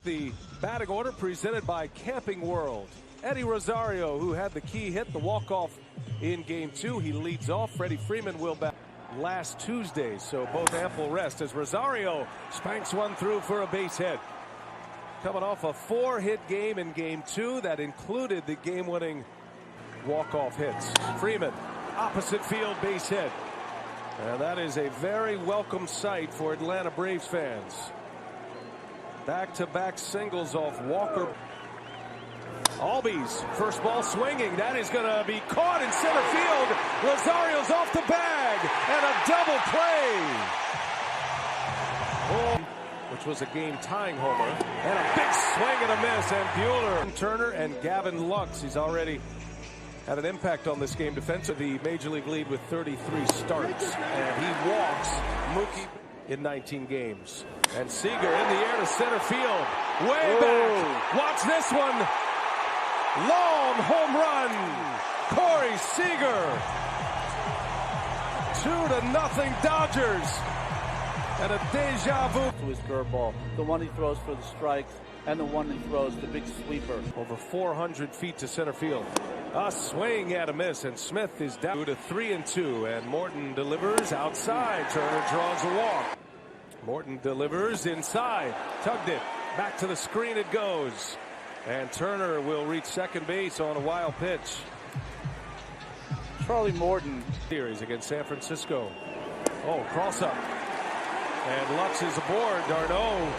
The batting order presented by Camping World. Eddie Rosario, who had the key hit, the walk-off in Game 2. He leads off. Freddie Freeman will bat last Tuesday, so both ample rest as Rosario spanks one through for a base hit. Coming off a 4-hit game in Game 2 that included the game-winning walk-off hits. Freeman, opposite field base hit. And that is a very welcome sight for Atlanta Braves fans. Back-to-back singles off Walker. Albies, first ball swinging. That is going to be caught in center field. Rosario's off the bag, and a double play. Which was a game-tying homer. And a big swing and a miss. And Buehler, Turner, and Gavin Lux. He's already had an impact on this game defensively. The Major League lead with 33 starts. And he walks Mookie in 19 games. And Seager in the air to center field. Way back. Watch this one. Long home run. Corey Seager. 2-0 Dodgers. And a deja vu. To his curveball. The one he throws for the strikes and the one he throws the big sweeper. Over 400 feet to center field. A swing and a miss, and Smith is down to 3-2. And Morton delivers outside. Turner draws a walk. Morton delivers inside. Tugged it. Back to the screen it goes. And Turner will reach second base on a wild pitch. Charlie Morton. Series against San Francisco. Oh, cross up. And Lux is aboard. Darno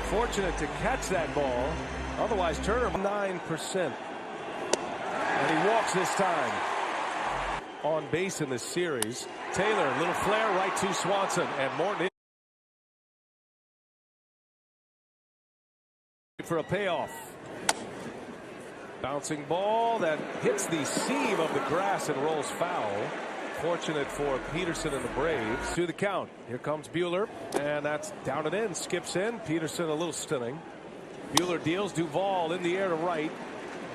fortunate to catch that ball. Otherwise, Turner 9%. And he walks this time. On base in this series. Taylor, little flare right to Swanson. And Morton for a payoff. Bouncing ball that hits the seam of the grass and rolls foul. Fortunate for Peterson and the Braves. To the count. Here comes Buehler. And that's down and in. Skips in. Peterson a little stunning. Buehler deals. Duvall in the air to right.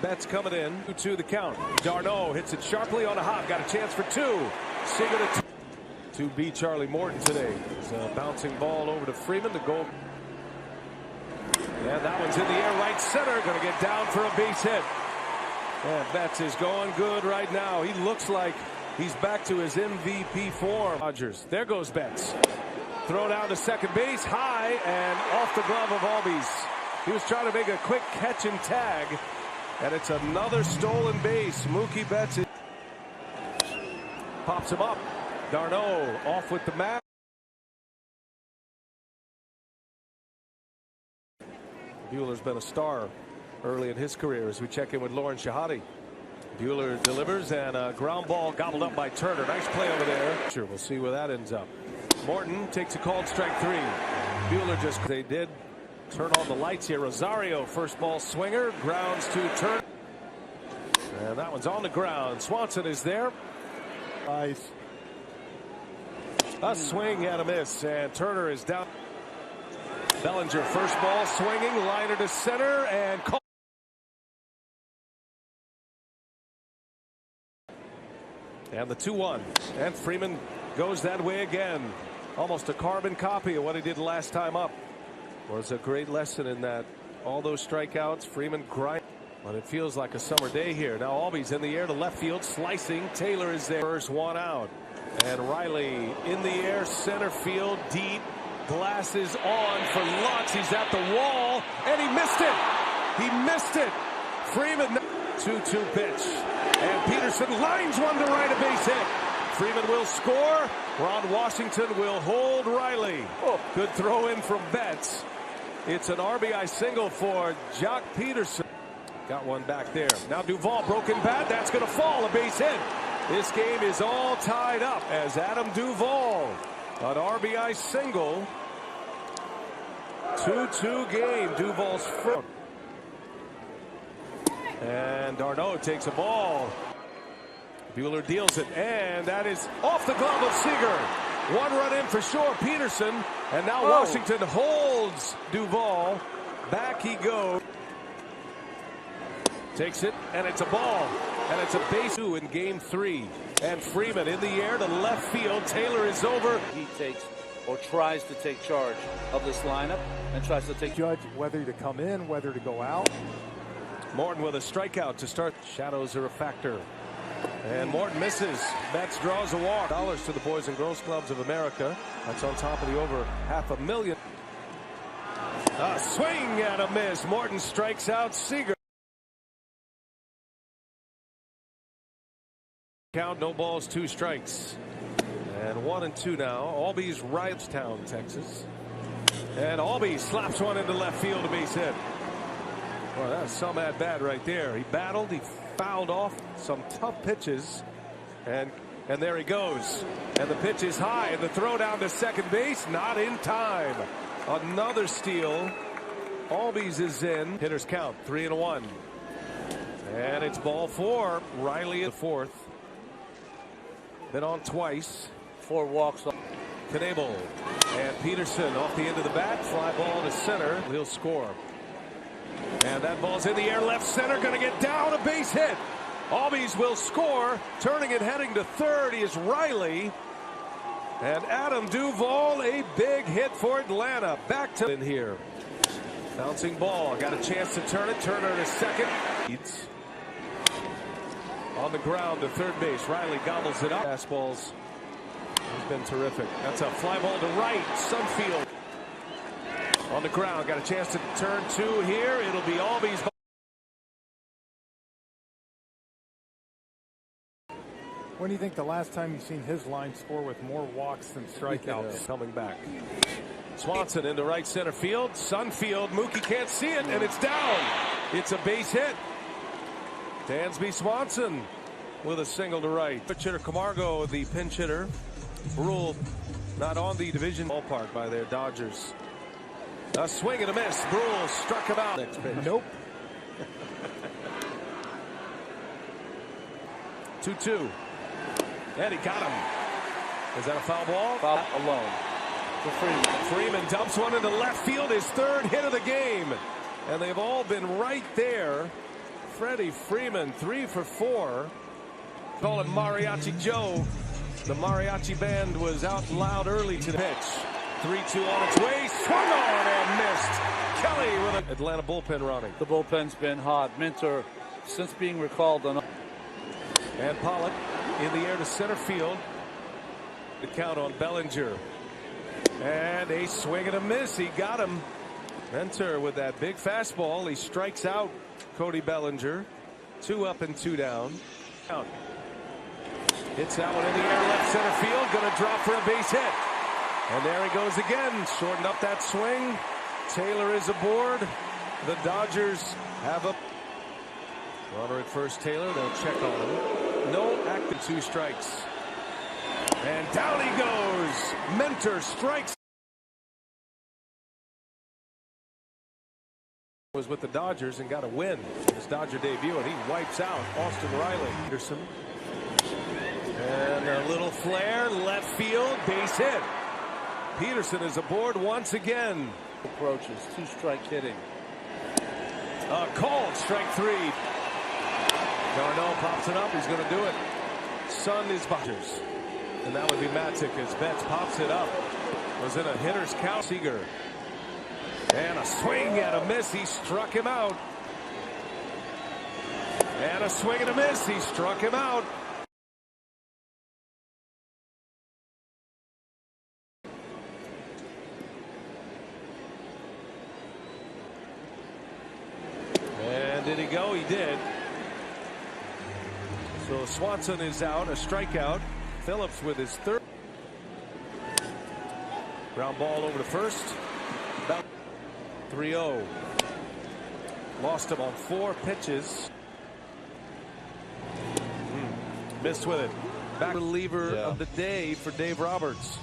Betts coming in. To the count. Darno hits it sharply on a hop. Got a chance for two. Seager to beat Charlie Morton today. It's a bouncing ball over to Freeman. The goal. And that one's in the air right center. Going to get down for a base hit. And Betts is going good right now. He looks like he's back to his MVP form. Dodgers. There goes Betts. Throw down to second base. High and off the glove of Albies. He was trying to make a quick catch and tag. And it's another stolen base. Mookie Betts pops him up. Darno off with the mat. Buehler's been a star early in his career as we check in with Lauren Shahadi. Buehler delivers and a ground ball gobbled up by Turner. Nice play over there. Sure, we'll see where that ends up. Morton takes a called strike 3. Buehler just, they did turn on the lights here. Rosario, first ball swinger, grounds to Turner. And that one's on the ground. Swanson is there. Nice. A swing and a miss, and Turner is down. Bellinger, first ball swinging, liner to center, and call. And the 2-1. And Freeman goes that way again. Almost a carbon copy of what he did last time up. Was a great lesson in that. All those strikeouts, Freeman grind. But it feels like a summer day here. Now Albies in the air to left field, slicing. Taylor is there. First one out. And Riley in the air, center field, deep. Glasses on for Lux. He's at the wall, and he missed it. He missed it. Freeman, 2-2 pitch. And Peterson lines one to right, a base hit. Freeman will score. Ron Washington will hold Riley. Good throw in from Betts. It's an RBI single for Jock Peterson. Got one back there. Now Duvall, broken bat. That's going to fall, a base hit. This game is all tied up as Adam Duvall, an RBI single. 2-2 game. Duvall's front. And Darno takes a ball. Buehler deals it, and that is off the glove of Seager. One run in for sure. Peterson, and now Washington holds Duvall. Back he goes. Takes it, and it's a ball. And it's a base in Game 3. And Freeman in the air to left field. Taylor is over. He takes or tries to take charge of this lineup. and tries to take. Judge whether to come in, whether to go out. Morton with a strikeout to start. Shadows are a factor. And Morton misses. Betts draws a walk. Dollars to the Boys and Girls Clubs of America. That's on top of the over $500,000. A swing and a miss. Morton strikes out Seager. Count, no balls, 2 strikes. And 1-2 now. Albies, Wrightstown, Texas. And Albee slaps one into left field, a base hit. Well, that's some at bat right there. He battled, he fouled off some tough pitches, and there he goes. And the pitch is high, and the throw down to second base, not in time. Another steal. Albies is in. Hitters count 3-1. And it's ball 4. Riley at the 4th. Been on twice. 4 walks. Knebel and Peterson off the end of the bat. Fly ball to center. He'll score. And that ball's in the air, left center, going to get down, a base hit. Albies will score. Turning and heading to third is Riley. And Adam Duvall, a big hit for Atlanta. Back to in here. Bouncing ball, got a chance to turn it. Turner to second. On the ground to third base. Riley gobbles it up. Fastballs. He's been terrific. That's a fly ball to right. Sunfield. On the ground, got a chance to turn 2 here. It'll be Albies. When do you think the last time you've seen his line score with more walks than strikeouts? Coming back. Swanson into right center field. Sunfield. Mookie can't see it, and it's down. It's a base hit. Dansby Swanson with a single to right. Pitch hitter Camargo, the pinch hitter. Ruled not on the division ballpark by their Dodgers. A swing and a miss. Brule struck him out. Next pitch. Nope. 2-2. And he got him. Is that a foul ball? Foul alone. For Freeman. Freeman dumps one into left field. His 3rd hit of the game. And they've all been right there. Freddie Freeman, 3 for 4. Call him Mariachi Joe. The Mariachi band was out loud early to the pitch. 3-2 on its way. Swung on and missed. Kelly with an Atlanta bullpen running. The bullpen's been hot. Minter, since being recalled on. And Pollock in the air to center field. The count on Bellinger. And a swing and a miss. He got him. Minter with that big fastball. He strikes out Cody Bellinger. 2 up and 2 down. Count. Hits that one in the air left center field. Going to drop for a base hit. And there he goes again. Shortened up that swing. Taylor is aboard. The Dodgers have a runner at first. Taylor, they'll check on him. No active, 2 strikes. And down he goes. Minter strikes. Was with the Dodgers and got a win in his Dodger debut, and he wipes out Austin Riley. Peterson. And a little flare, left field, base hit. Peterson is aboard once again. Approaches, 2-strike hitting. Called strike 3. Darnell pops it up. He's going to do it. Sun is Dodgers. And that would be Matic as Betts pops it up. Was in a hitter's count. Seager. And a swing and a miss. He struck him out. And a swing and a miss. He struck him out. And did he go? He did. So Swanson is out, a strikeout. Phillips with his 3rd. Ground ball over to first. About 3-0. Lost him on 4 pitches. Missed with it. Back reliever of the day for Dave Roberts.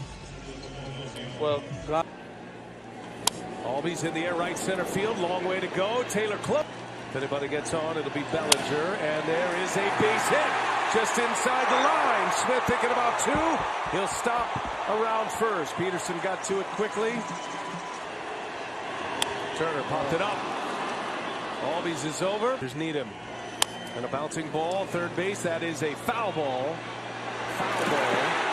Well, Albies in the air, right center field. Long way to go. Taylor Clip. If anybody gets on, it'll be Bellinger. And there is a base hit just inside the line. Smith thinking about 2. He'll stop around first. Peterson got to it quickly. Turner popped it up. Albies is over. There's Needham. And a bouncing ball, third base. That is a foul ball. Foul ball.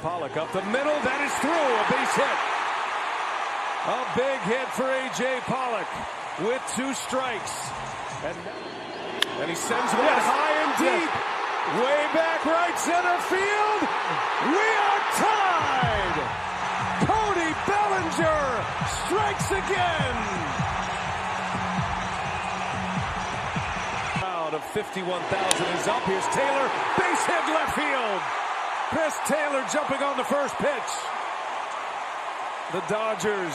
Pollock up the middle. That is through. A base hit. A big hit for A.J. Pollock with 2 strikes. And he sends one high and deep. Way back right center field. We are tied. Cody Bellinger strikes again. Crowd of 51,000 is up. Here's Taylor. Base hit left field. Chris Taylor jumping on the first pitch. The Dodgers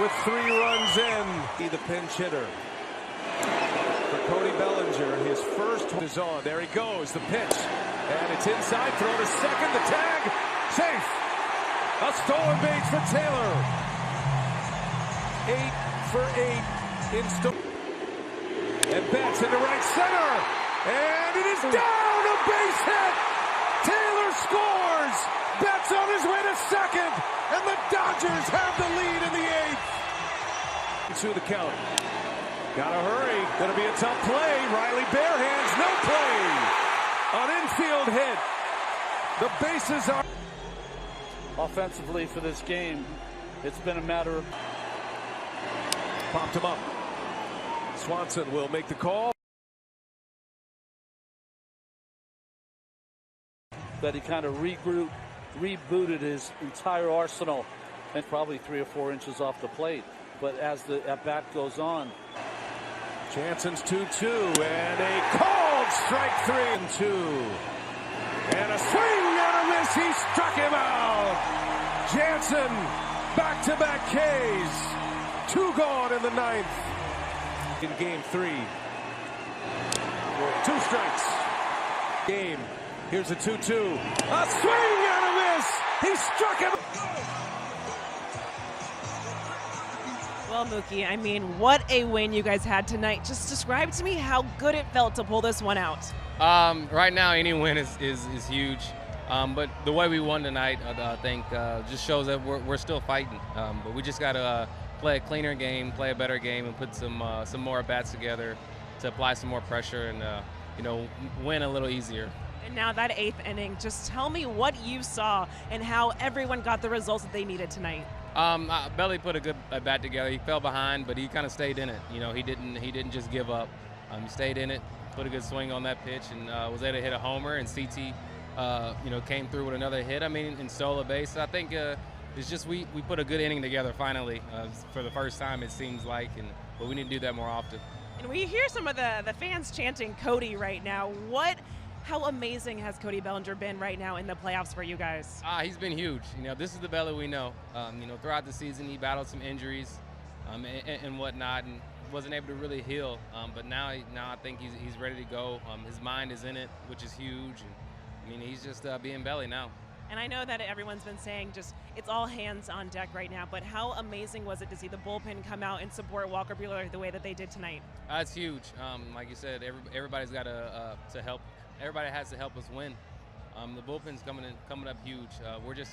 with 3 runs in. The pinch hitter. For Cody Bellinger, his first is on. There he goes, the pitch. And it's inside, throw to second, the tag, safe. A stolen base for Taylor. 8 for 8 in and Betts into right center. And it is down, a base hit. Taylor scores. Betts on his way to second. And the Dodgers have the lead in the 8th. To the count. Gotta hurry. Gonna be a tough play. Riley bare hands, no play. An infield hit. The bases are. Offensively for this game, it's been a matter of. Popped him up. Swanson will make the call. That he kind of rebooted his entire arsenal, and probably 3 or 4 inches off the plate. But as the at-bat goes on. Jansen's 2-2, and a called strike 3 and 2. And a swing and a miss. He struck him out. Jansen, back-to-back Ks. 2 gone in the 9th. In game 3. 2 strikes. Game. Here's a 2-2. A swing and a miss. He struck him. Well, Mookie, I mean, what a win you guys had tonight. Just describe to me how good it felt to pull this one out. Right now, any win is huge. But the way we won tonight, I think, just shows that we're still fighting. But we just got to play a cleaner game, play a better game, and put some more at-bats together to apply some more pressure and, win a little easier. And now that 8th inning, just tell me what you saw and how everyone got the results that they needed tonight. Belly put a good bat together. He fell behind, but he kind of stayed in it. He didn't just give up. He stayed in it, put a good swing on that pitch, and was able to hit a homer. And CT, came through with another hit. I mean, and stole a base. I think it's just we put a good inning together finally for the first time it seems like, but we need to do that more often. And we hear some of the fans chanting Cody right now. How amazing has Cody Bellinger been right now in the playoffs for you guys? He's been huge. This is the Belly we know. Throughout the season, he battled some injuries and whatnot, and wasn't able to really heal. But now I think he's ready to go. His mind is in it, which is huge. And, he's just being Belly now. And I know that everyone's been saying just it's all hands on deck right now, but how amazing was it to see the bullpen come out and support Walker Buehler the way that they did tonight? It's huge. Like you said, everybody's got to help. Everybody has to help us win. The bullpen's coming up huge.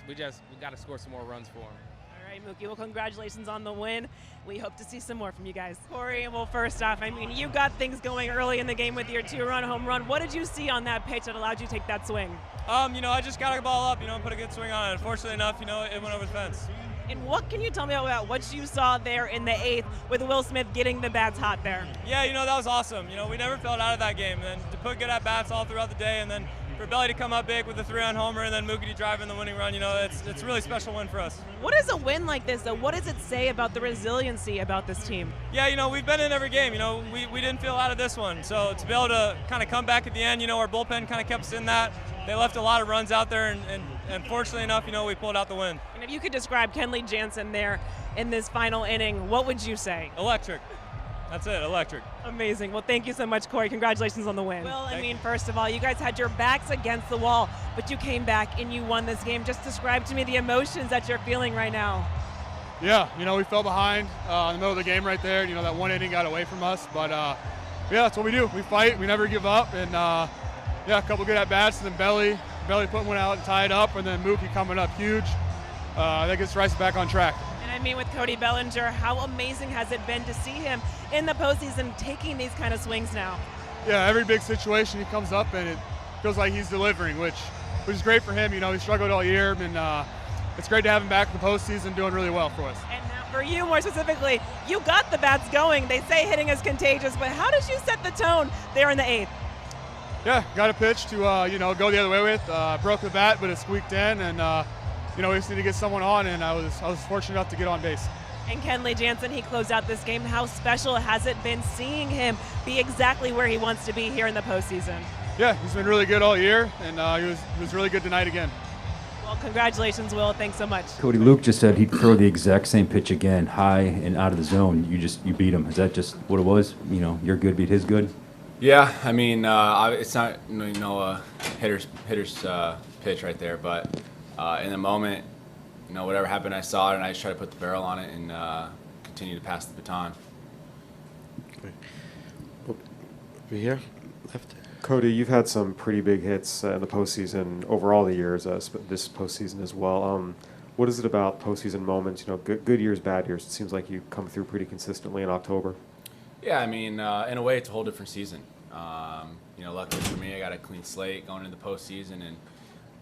We got to score some more runs for them. All right, Mookie. Well, congratulations on the win. We hope to see some more from you guys. Corey, well, first off, you got things going early in the game with your 2-run home run. What did you see on that pitch that allowed you to take that swing? I just got a ball up, put a good swing on it. Unfortunately enough, it went over the fence. And what can you tell me about what you saw there in the 8th with Will Smith getting the bats hot there? Yeah, that was awesome. We never felt out of that game. And to put good at-bats all throughout the day, and then for Belly to come up big with a 3-run homer, and then Mookie to drive in the winning run, it's a really special win for us. What is a win like this, though? What does it say about the resiliency about this team? Yeah, we've been in every game. We didn't feel out of this one. So to be able to kind of come back at the end, our bullpen kind of kept us in that. They left a lot of runs out there, and fortunately enough, we pulled out the win. And if you could describe Kenley Jansen there in this final inning, what would you say? Electric. That's it, electric. Amazing. Well, thank you so much, Corey. Congratulations on the win. Well, first of all, you guys had your backs against the wall, but you came back and you won this game. Just describe to me the emotions that you're feeling right now. Yeah, we fell behind in the middle of the game right there. That one inning got away from us, but yeah, that's what we do. We fight. We never give up, and a couple good at-bats, and then Belly putting one out and tie it up, and then Mookie coming up huge. That gets Rice back on track. And with Cody Bellinger, how amazing has it been to see him in the postseason taking these kind of swings now? Yeah, every big situation he comes up and it feels like he's delivering, which which is great for him. You know, he struggled all year, and it's great to have him back in the postseason doing really well for us. And now for you more specifically, you got the bats going. They say hitting is contagious, but how did you set the tone there in the 8th? Yeah, got a pitch to go the other way with. Broke the bat, but it squeaked in, and we just need to get someone on, and I was fortunate enough to get on base. And Kenley Jansen, he closed out this game. How special has it been seeing him be exactly where he wants to be here in the postseason? Yeah, he's been really good all year, and he was really good tonight again. Well, congratulations, Will. Thanks so much. Cody, Luke just said he'd throw the exact same pitch again, high and out of the zone. You beat him. Is that just what it was? You know, your good beat his good? Yeah, I mean, it's not a hitter's pitch right there, but in the moment, whatever happened, I saw it, and I just tried to put the barrel on it and continue to pass the baton. Over here, left. Cody, you've had some pretty big hits in the postseason over all the years, this postseason as well. What is it about postseason moments, good years, bad years? It seems like you come through pretty consistently in October. Yeah, I mean, in a way, it's a whole different season. Luckily for me, I got a clean slate going into the postseason, and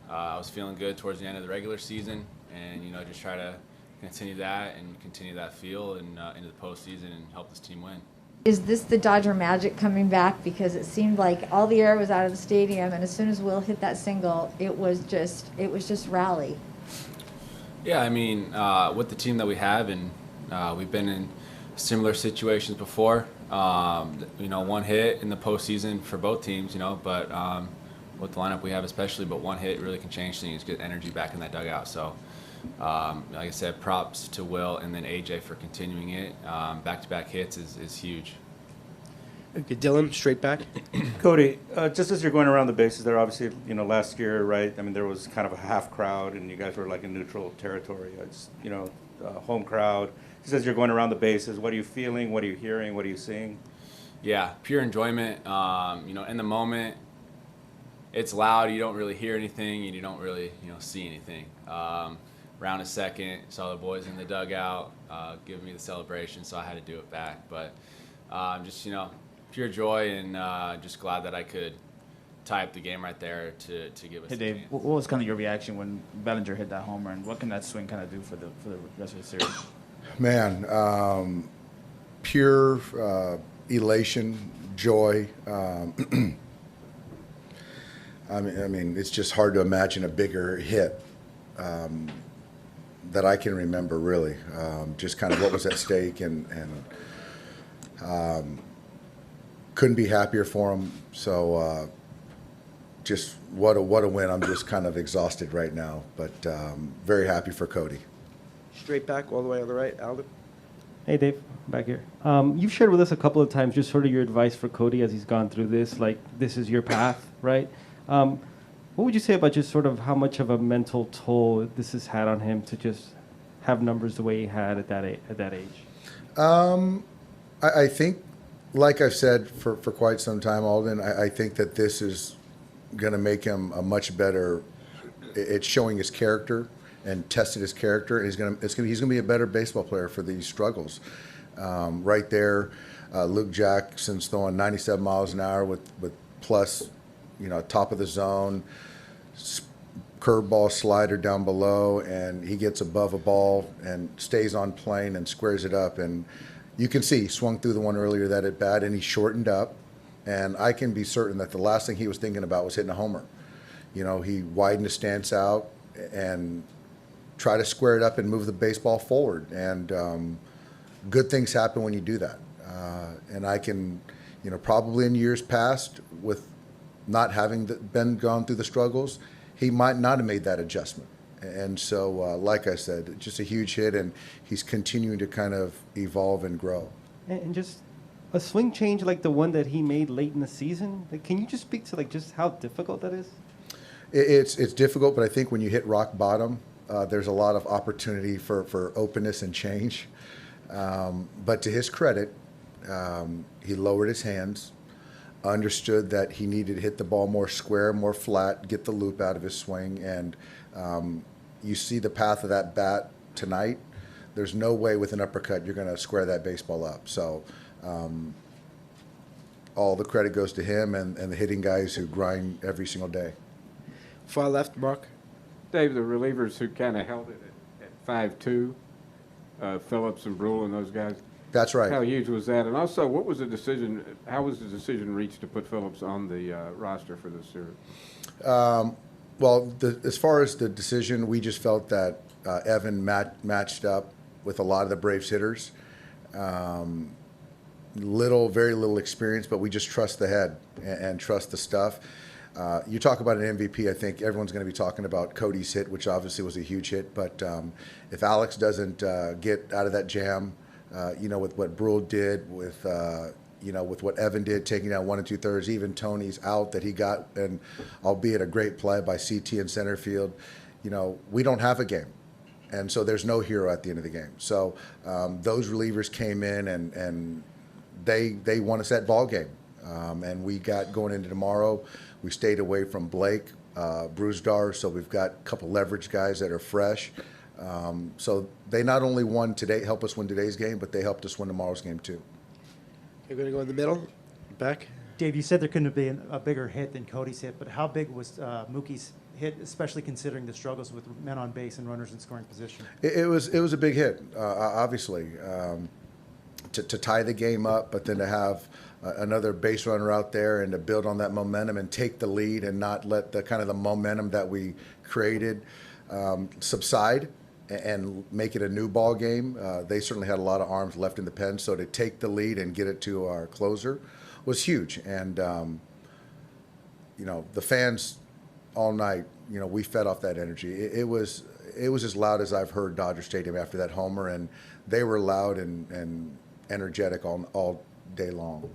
I was feeling good towards the end of the regular season, and just try to continue that and continue that feel and into the postseason and help this team win. Is this the Dodger magic coming back? Because it seemed like all the air was out of the stadium, and as soon as Will hit that single, it was just rally. Yeah, I mean, with the team that we have, and we've been in similar situations before. One hit in the postseason for both teams, but with the lineup we have especially, but one hit really can change things, get energy back in that dugout. So, like I said, props to Will and then AJ for continuing it. Back-to-back hits is huge. Okay, Dylan, straight back. Cody, just as you're going around the bases there, obviously, last year, right, I mean, there was kind of a half crowd, and you guys were like in neutral territory. It's, home crowd. Just as you're going around the bases, what are you feeling? What are you hearing? What are you seeing? Yeah, pure enjoyment. In the moment, it's loud. You don't really hear anything, and you don't really, see anything. Round a second, saw the boys in the dugout giving me the celebration, so I had to do it back. But just, pure joy, and just glad that I could tie up the game right there to give us. Hey, Dave, what was kind of your reaction when Bellinger hit that homer, and what can that swing kind of do for the rest of the series? Man, pure elation, joy. I mean, it's just hard to imagine a bigger hit that I can remember, really. Just kind of what was at stake, and couldn't be happier for him. So just what a win. I'm just kind of exhausted right now, but very happy for Cody. Straight back, all the way on the right, Alden. Hey, Dave, back here. You've shared with us a couple of times just sort of your advice for Cody as he's gone through this, like this is your path, right? What would you say about just sort of how much of a mental toll this has had on him to just have numbers the way he had at that age? I think, like I've said for quite some time, Alden, I think that this is going to make him a much better. It's showing his character and tested his character. And he's going to be a better baseball player for these struggles. Right there, Luke Jackson's throwing 97 miles an hour with plus, top of the zone, curveball slider down below, and he gets above a ball and stays on plane and squares it up. And you can see he swung through the one earlier that at bat, and he shortened up. And I can be certain that the last thing he was thinking about was hitting a homer. He widened his stance out and try to square it up and move the baseball forward. And good things happen when you do that. And I can, probably in years past, with not having gone through the struggles, he might not have made that adjustment. And so, like I said, just a huge hit, and he's continuing to kind of evolve and grow. And just a swing change like the one that he made late in the season, can you just speak to just how difficult that is? It's difficult, but I think when you hit rock bottom, there's a lot of opportunity for openness and change. But to his credit, he lowered his hands, understood that he needed to hit the ball more square, more flat, get the loop out of his swing. And you see the path of that bat tonight. There's no way with an uppercut you're going to square that baseball up. So all the credit goes to him and the hitting guys who grind every single day. Far left, Mark. Dave, the relievers who kind of held it at 5-2, Phillips and Brule and those guys. That's right. How huge was that? And also, what was the decision? How was the decision reached to put Phillips on the roster for this series? Well, as far as the decision, we just felt that Evan matched up with a lot of the Braves hitters. Very little experience, but we just trust the head and trust the stuff. You talk about an MVP, I think everyone's going to be talking about Cody's hit, which obviously was a huge hit. But if Alex doesn't get out of that jam, with what Brule did, with with what Evan did, taking down 1 2/3, even Tony's out that he got, and albeit a great play by CT in center field, we don't have a game. And so there's no hero at the end of the game. So those relievers came in and they won us that ball game. And we got going into tomorrow. We stayed away from Blake, Bruzdar, so we've got a couple leverage guys that are fresh. So they not only won today, helped us win today's game, but they helped us win tomorrow's game too. You're going to go in the middle, back. Dave, you said there couldn't have been a bigger hit than Cody's hit, but how big was Mookie's hit, especially considering the struggles with men on base and runners in scoring position? It was a big hit, obviously, to tie the game up, but then to have another base runner out there and to build on that momentum and take the lead and not let the kind of the momentum that we created subside and make it a new ball game. They certainly had a lot of arms left in the pen, so to take the lead and get it to our closer was huge. And the fans all night, we fed off that energy. It was as loud as I've heard Dodger Stadium after that homer, and they were loud and energetic all day long.